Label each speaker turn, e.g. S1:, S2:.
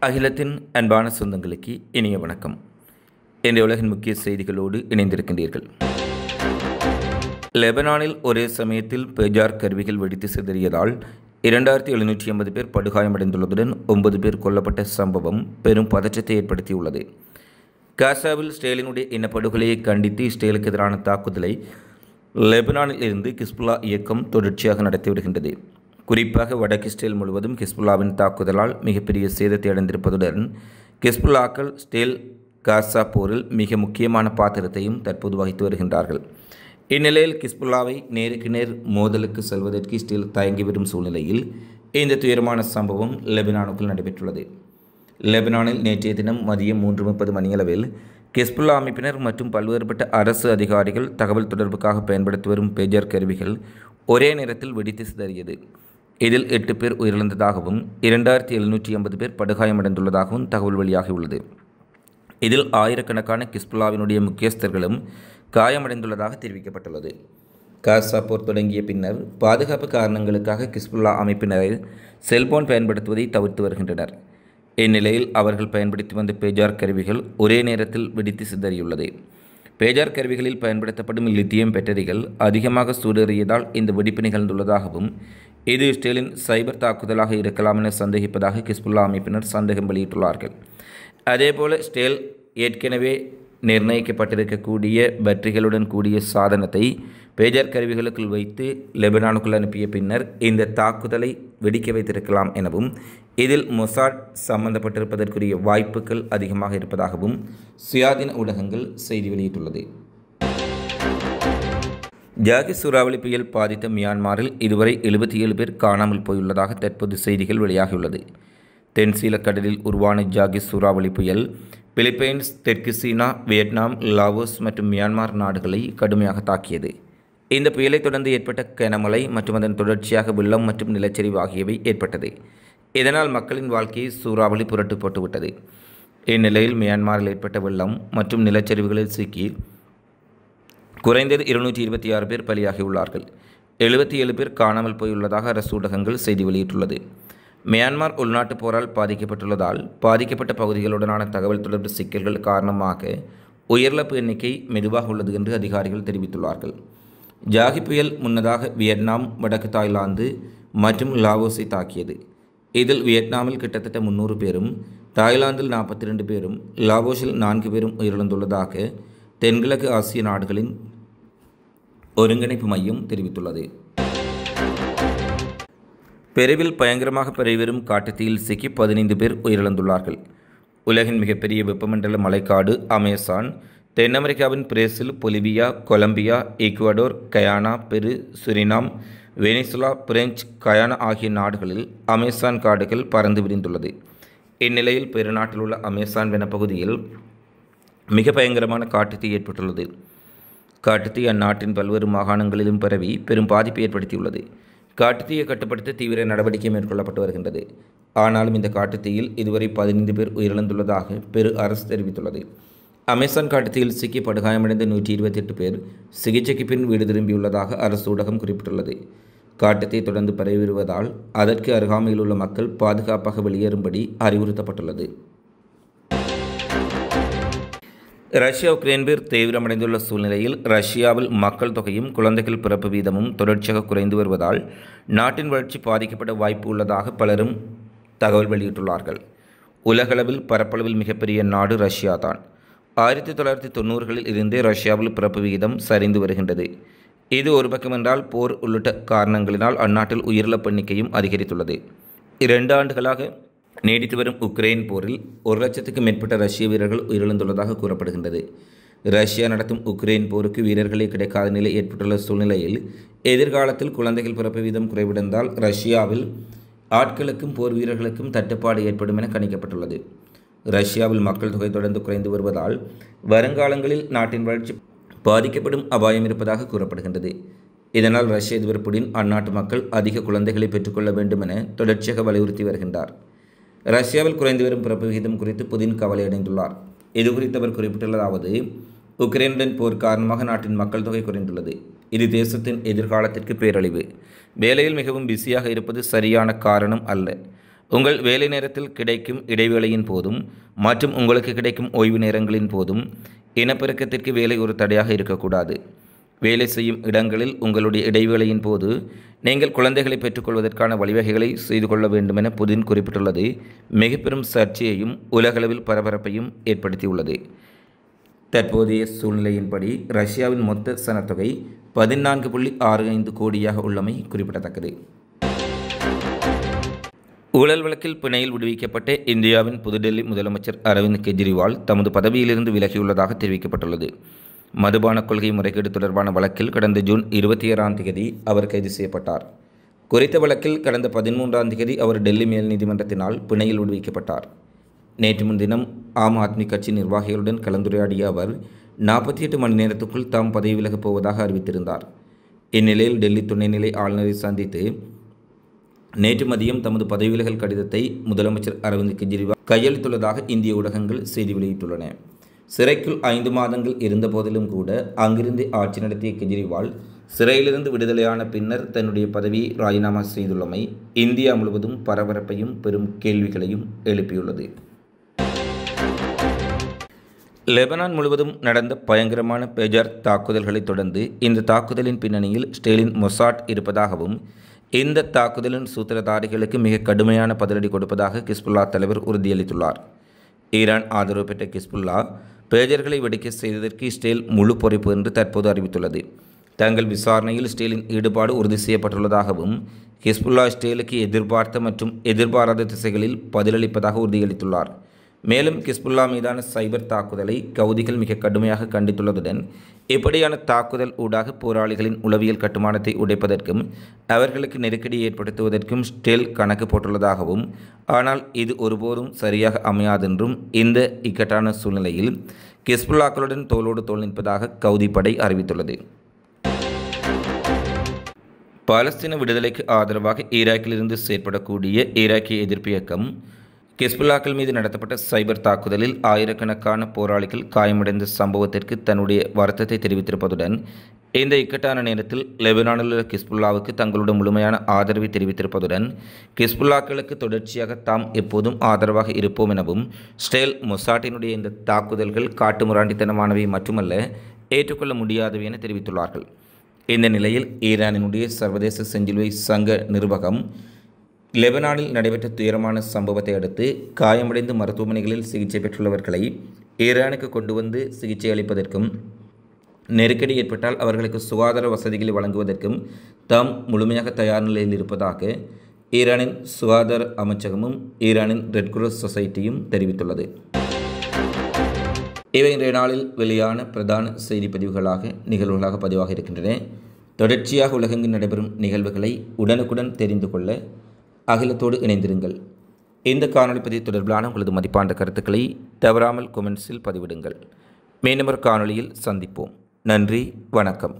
S1: அகிலத்தின் அன்பான சொந்தங்களுக்கு இனிய வணக்கம். இன்றைய உலகின் முக்கிய செய்திகளோடு இணைந்திருக்கின்றீர்கள். லெபனானில் ஒரே சமயத்தில் பேஜார் கருவிகள் வெடித்து சிதறியதால் 2780 பேர் படுகாயமடைந்துள்ளதுடன் 9 பேர் கொல்லப்பட்ட சம்பவம் பெரும் பதற்றத்தை ஏற்படுத்தியுள்ளது. காசாவில் இஸ்ரேலினுடைய இனப்படுகொலையை கண்டித்து இஸ்ரேலுக்கு எதிரான தாக்குதலை லெபனானில் இருந்து ஹிஸ்புல்லா இயக்கம் தொடர்ச்சியாக நடத்தி வருகின்றது. குறிப்பாக வடக்கு இஸ்ரேல் முழுவதும் ஹிஸ்புல்லாவின் தாக்குதலால் மிகப்பெரிய சேதத்தை அடைந்திருப்பதுடன் ஹிஸ்புல்லாக்கள் இஸ்ரேல் காசா போரில் மிக முக்கியமான பாத்திரத்தையும் தற்போது வகித்து வருகின்றார்கள். இந்நிலையில் ஹிஸ்புல்லாவை நேருக்கு நேர் மோதலுக்கு செல்வதற்கு இஸ்ரேல் தயங்கி வரும் சூழ்நிலையில் இந்த துயரமான சம்பவம் லெபனானுக்குள் நடைபெற்றுள்ளது. லெபனானில் நேற்றைய தினம் மதியம் 3:30 மணியளவில் ஹிஸ்புல்லா அமைப்பினர் மற்றும் பல்வேறுபட்ட அரசு அதிகாரிகள் தகவல் தொடர்புக்காக பயன்படுத்தி வரும் பேஜர் கருவிகள் ஒரே நேரத்தில் வெடித்து சிதறியது. இதில் 8 பேர் உயிரிழந்ததாகவும் 2780 பேர் படுகாயமடைந்துள்ளதாகவும் தகவல் வெளியாகியுள்ளது. இதில் ஆயிரக்கணக்கான ஹிஸ்புல்லாவினுடைய முக்கியஸ்தர்களும் காயமடைந்துள்ளதாக தெரிவிக்கப்பட்டுள்ளது. காசா போர் தொடங்கிய பின்னர் பாதுகாப்பு காரணங்களுக்காக ஹிஸ்புல்லா அமைப்பினர் செல்போன் பயன்படுத்துவதை தவிர்த்து வருகின்றனர். இந்நிலையில் அவர்கள் பயன்படுத்தி வந்த பேஜார் கருவிகள் ஒரே நேரத்தில் வெடித்து சிதறியுள்ளது. பேஜார் கருவிகளில் பயன்படுத்தப்படும் லித்தியம் பேட்டரிகள் அதிகமாக சூடேறியதால் இந்த வெடிப்பு நிகழ்ந்துள்ளதாகவும் இது இஸ்ரேலின் சைபர் தாக்குதலாக இருக்கலாம் என சந்தேகிப்பதாக ஹிஸ்புல்லா அமைப்பினர் சந்தேகம் வெளியிட்டுள்ளார்கள். அதேபோல இஸ்ரேல் ஏற்கனவே நிர்ணயிக்கப்பட்டிருக்கக்கூடிய பேட்டரிகளுடன் கூடிய சாதனத்தை பேஜர் கருவிகளுக்குள் வைத்து லெபனானுக்குள் அனுப்பிய பின்னர் இந்த தாக்குதலை வெடிக்க வைத்திருக்கலாம் எனவும் இதில் மொசாட் சம்பந்தப்பட்டிருப்பதற்குரிய வாய்ப்புகள் அதிகமாக இருப்பதாகவும் சுயாதீன ஊடகங்கள் செய்தி வெளியிட்டுள்ளது. ஜாகி சூறாவளி புயல் பாதித்த மியான்மரில் இதுவரை 77 பேர் காணாமல் போயுள்ளதாக தற்போது செய்திகள் வெளியாகியுள்ளது. தென்சீல கடலில் உருவான ஜாகி சூறாவளி புயல் பிலிப்பைன்ஸ், தெற்கு சீனா, வியட்நாம், லாவோஸ் மற்றும் மியான்மர் நாடுகளை கடுமையாக தாக்கியது. இந்த புயலை தொடர்ந்து ஏற்பட்ட கனமழை மற்றும் அதன் தொடர்ச்சியாக வெள்ளம் மற்றும் நிலச்சரிவு ஆகியவை ஏற்பட்டது. இதனால் மக்களின் வாழ்க்கையை சூறாவளி புரட்டு போட்டுவிட்டது. இந்நிலையில் மியான்மரில் ஏற்பட்ட வெள்ளம் மற்றும் நிலச்சரிவுகளில் சிக்கி குறைந்தது 226 பேர் பலியாகியுள்ளார்கள். 77 பேர் காணாமல் போயுள்ளதாக அரசு ஊடகங்கள் செய்தி வெளியிட்டுள்ளது. மியான்மர் உள்நாட்டு போரால் பாதிக்கப்பட்டுள்ளதால் பாதிக்கப்பட்ட பகுதிகளுடனான தகவல் தொடர்பு சிக்கல்கள் காரணமாக உயிரிழப்பு எண்ணிக்கை மெதுவாக உள்ளது என்று அதிகாரிகள் தெரிவித்துள்ளார்கள். ஜாகி புயல் முன்னதாக வியட்நாம், வடக்கு தாய்லாந்து மற்றும் லாவோஸை தாக்கியது. இதில் வியட்நாமில் கிட்டத்தட்ட 300 பேரும், தாய்லாந்தில் 42 பேரும், லாவோஸில் 4 பேரும் உயிரிழந்துள்ளதாக தென்கிழக்கு ஆசிய நாடுகளின் ஒருங்கிணைப்பு மையம் தெரிவித்துள்ளது. பெருவில் பயங்கரமாக பரவிவரும் காட்டுத்தீயில் சிக்கி 15 பேர் உயிரிழந்துள்ளார்கள். உலகின் மிகப்பெரிய வெப்பமண்டல மலைக்காடு அமேசான் தென் அமெரிக்காவின் Brazil, Bolivia, Colombia, Ecuador, Guyana, Peru, Suriname, Venezuela, French Guyana ஆகிய நாடுகளில் அமேசான் காடுகள் பறந்து விரிந்துள்ளது. இந்நிலையில் பெருநாட்டில் உள்ள அமேசான் வனப்பகுதியில் மிக பயங்கரமான காட்டுத்தீ ஏற்பட்டுள்ளது. காட்டுத்தீ அந்நாட்டின் பல்வேறு மாகாணங்களிலும் பரவி பெரும் பாதிப்பை ஏற்படுத்தியுள்ளது. காட்டுத்தீயை கட்டுப்படுத்த தீவிர நடவடிக்கை மேற்கொள்ளப்பட்டு வருகின்றது. ஆனாலும் இந்த காட்டுத்தீயில் இதுவரை 15 பேர் உயிரிழந்துள்ளதாக பெரு அரசு தெரிவித்துள்ளது. அமேசான் காட்டுத்தீயில் சிக்கி படுகாயமடைந்த 128 பேர் சிகிச்சைக்கு பின் வீடு திரும்பியுள்ளதாக அரசு ஊடகம் குறிப்பிட்டுள்ளது. காட்டுத்தீ தொடர்ந்து பரவி வருவதால் அதற்கு அருகாமையில் உள்ள மக்கள் பாதுகாப்பாக வெளியேறும்படி அறிவுறுத்தப்பட்டுள்ளது. ரஷ்யா உக்ரைன் போர் தீவிரமடைந்துள்ள சூழ்நிலையில் ரஷ்யாவில் மக்கள் தொகையும் குழந்தைகள் பிறப்பு வீதமும் தொடர்ச்சியாக குறைந்து வருவதால் நாட்டின் வளர்ச்சி பாதிக்கப்பட வாய்ப்பு உள்ளதாக பலரும் தகவல் வெளியிட்டுள்ளார்கள். உலகளவில் பரப்பளவில் மிகப்பெரிய நாடு ரஷ்யா தான். 1990களில் இருந்தே ரஷ்யாவில் பிறப்பு விகிதம் சரிந்து வருகின்றது. இது ஒரு பக்கம் என்றால் போர் உள்ளிட்ட காரணங்களினால் அந்நாட்டில் உயிரிழப்பு எண்ணிக்கையும் அதிகரித்துள்ளது. 2 ஆண்டுகளாக நீடித்து வரும் உக்ரைன் போரில் 1,00,000க்கு மேற்பட்ட ரஷ்ய வீரர்கள் உயிரிழந்துள்ளதாக கூறப்படுகின்றது. ரஷ்யா நடத்தும் உக்ரைன் போருக்கு வீரர்களே கிடைக்காத நிலை ஏற்பட்டுள்ள சூழ்நிலையில் எதிர்காலத்தில் குழந்தைகள் பிறப்பு வீதம் குறைவடைந்தால் ரஷ்யாவில் ஆட்களுக்கும் போர் வீரர்களுக்கும் தட்டுப்பாடு ஏற்படும் என கணிக்கப்பட்டுள்ளது. ரஷ்யாவில் மக்கள் தொகை தொடர்ந்து குறைந்து வருவதால் வருங்காலங்களில் நாட்டின் வளர்ச்சி பாதிக்கப்படும் அபாயம் இருப்பதாக கூறப்படுகின்றது. இதனால் ரஷ்ய அதிபர் புடின் அந்நாட்டு மக்கள் அதிக குழந்தைகளை பெற்றுக்கொள்ள வேண்டும் என தொடர்ச்சியாக வலியுறுத்தி வருகின்றார். ரஷ்யாவில் குறைந்து வரும் பிறப்பு விகிதம் குறித்து புதின் கவலையடைந்துள்ளார். இது குறித்து அவர் குறிப்பிட்டுள்ளதாவது, உக்ரைனுடன் போர் காரணமாக நாட்டின் மக்கள் தொகை குறைந்துள்ளது. இது தேசத்தின் எதிர்காலத்திற்கு பேரழிவு. வேலையில் மிகவும் பிஸியாக இருப்பது சரியான காரணம் அல்ல. உங்கள் வேலை நேரத்தில் கிடைக்கும் இடைவேளையின் போதும் மற்றும் உங்களுக்கு கிடைக்கும் ஓய்வு நேரங்களின் போதும் இனப்பெருக்கத்திற்கு வேலை ஒரு தடையாக இருக்கக்கூடாது. வேலை செய்யும் இடங்களில் உங்களுடைய இடைவேளையின் போது நீங்கள் குழந்தைகளை பெற்றுக்கொள்வதற்கான வழிவகைகளை செய்து கொள்ள வேண்டுமென புதின் குறிப்பிட்டுள்ளது மிக பெரும் சர்ச்சையையும் உலகளவில் பரபரப்பையும் ஏற்படுத்தியுள்ளது. தற்போதைய சூழ்நிலையின்படி ரஷ்யாவின் மொத்த சனத்தொகை 14.65 கோடியாக உள்ளமை குறிப்பிடத்தக்கது. ஊழல் வழக்கில் பிணையில் விடுவிக்கப்பட்ட இந்தியாவின் புதுடெல்லி முதலமைச்சர் அரவிந்த் கெஜ்ரிவால் தமது பதவியிலிருந்து விலகியுள்ளதாக தெரிவிக்கப்பட்டுள்ளது. மதுபான கொள்கை முறைகேடு தொடர்பான வழக்கில் கடந்த ஜூன் 26ஆம் தேதி அவர் கைது செய்யப்பட்டார். குறித்த வழக்கில் கடந்த 13ஆம் தேதி அவர் டெல்லி மேல் நீதிமன்றத்தினால் பிணையில் விடுவிக்கப்பட்டார். நேற்று முன்தினம் ஆம் ஆத்மி கட்சி நிர்வாகிகளுடன் கலந்துரையாடிய அவர் 48 மணி நேரத்துக்குள் தாம் பதவி விலகப் போவதாக அறிவித்திருந்தார். இந்நிலையில் டெல்லி துணைநிலை ஆளுநரை சந்தித்து நேற்று மதியம் தமது பதவி விலகல் கடிதத்தை முதலமைச்சர் அரவிந்த் கெஜ்ரிவால் கையளித்துள்ளதாக இந்திய ஊடகங்கள் செய்தி வெளியிட்டுள்ளன. சிறைக்குள் 5 மாதங்கள் இருந்த போதிலும் கூட அங்கிருந்து ஆட்சி நடத்திய கெஜ்ரிவால் சிறையிலிருந்து விடுதலையான பின்னர் தன்னுடைய பதவியை ராஜினாமா செய்துள்ளமை இந்தியா முழுவதும் பரபரப்பையும் பெரும் கேள்விகளையும் எழுப்பியுள்ளது. லெபனான் முழுவதும் நடந்த பயங்கரமான பேஜர் தாக்குதல்களைத் தொடர்ந்து இந்த தாக்குதலின் பின்னணியில் ஸ்டேலின் மொசாட் இருப்பதாகவும் இந்த தாக்குதலின் சூத்திரதாரிகளுக்கு மிக கடுமையான பதிலடி கொடுப்பதாக கிஸ்புல்லா தலைவர் உறுதியளித்துள்ளார். ஈரான் ஆதரவு பெற்ற கிஸ்புல்லா பேஜர்களை வெடிக்க செய்ததற்கு ஸ்டேல் முழு பொறுப்பு என்று தற்போது அறிவித்துள்ளது. தங்கள் விசாரணையில் ஸ்டேலின் ஈடுபாடு உறுதி செய்யப்பட்டுள்ளதாகவும் ஹிஸ்புல்லா ஸ்டேலுக்கு எதிர்பார்த்த மற்றும் எதிர்பாராத திசைகளில் பதிலளிப்பதாக உறுதியளித்துள்ளார். மேலும் ஹிஸ்புல்லா மீதான சைபர் தாக்குதலை கவுதிகள் மிக கடுமையாக கண்டித்துள்ளதுடன் இப்படியான தாக்குதல் ஊடாக போராளிகளின் உளவியல் கட்டுமானத்தை உடைப்பதற்கும் அவர்களுக்கு நெருக்கடி ஏற்படுத்துவதற்கும் ஸ்டேல் கணக்கு போட்டுள்ளதாகவும் ஆனால் இது ஒருபோதும் சரியாக அமையாதென்றும் இந்த இக்கட்டான சூழ்நிலையில் ஹிஸ்புல்லாக்களுடன் தோளோடு தோள் நிற்பதாக கவுதி படை அறிவித்துள்ளது. பாலஸ்தீன விடுதலைக்கு ஆதரவாக ஈராக்கிலிருந்து செயற்படக்கூடிய ஈராக்கிய எதிர்ப்பு இயக்கம் ஹிஸ்புல்லாக்கள் மீது நடத்தப்பட்ட சைபர் தாக்குதலில் ஆயிரக்கணக்கான போராளிகள் காயமடைந்த சம்பவத்திற்கு தன்னுடைய வருத்தத்தை தெரிவித்திருப்பதுடன் இந்த இக்கட்டான நேரத்தில் லெபனானில் உள்ள ஹிஸ்புல்லாவுக்கு தங்களுடைய முழுமையான ஆதரவை தெரிவித்திருப்பதுடன் ஹிஸ்புல்லாக்களுக்கு தொடர்ச்சியாக தாம் எப்போதும் ஆதரவாக இருப்போம் எனவும் ஸ்டேல் மொசாட்டினுடைய இந்த தாக்குதல்கள் காட்டுமிராண்டித்தனமானவை மட்டுமல்ல ஏற்றுக்கொள்ள முடியாதவை என தெரிவித்துள்ளார்கள். இந்த நிலையில் ஈரானினுடைய சர்வதேச செஞ்சிலுவை சங்க நிர்வாகம் லெபனானில் நடைபெற்ற துயரமான சம்பவத்தை அடுத்து காயமடைந்து மருத்துவமனைகளில் சிகிச்சை பெற்றுள்ளவர்களை ஈரானுக்கு கொண்டு வந்து சிகிச்சை அளிப்பதற்கும் நெருக்கடி ஏற்பட்டால் அவர்களுக்கு சுகாதார வசதிகளை வழங்குவதற்கும் தாம் முழுமையாக தயார் நிலையில் இருப்பதாக ஈரானின் சுகாதார அமைச்சகமும் ஈரானின் ரெட் கிராஸ் சொசைட்டியும் தெரிவித்துள்ளது. இவை இன்றைய நாளில் வெளியான பிரதான செய்திப்பதிவுகளாக நிகழ்வுகளாக பதிவாக இருக்கின்றன. தொடர்ச்சியாக உலகெங்கு நடைபெறும் நிகழ்வுகளை உடனுக்குடன் தெரிந்து கொள்ள அகிலத்தோடு இணைந்திருங்கள். இந்த காணொளி பதிவு தொடர்பிலான உங்களது மதிப்பான கருத்துக்களை தவறாமல் கொமெண்ட்ஸில் பதிவிடுங்கள். மீண்டும் ஒரு காணொளியில் சந்திப்போம். நன்றி, வணக்கம்.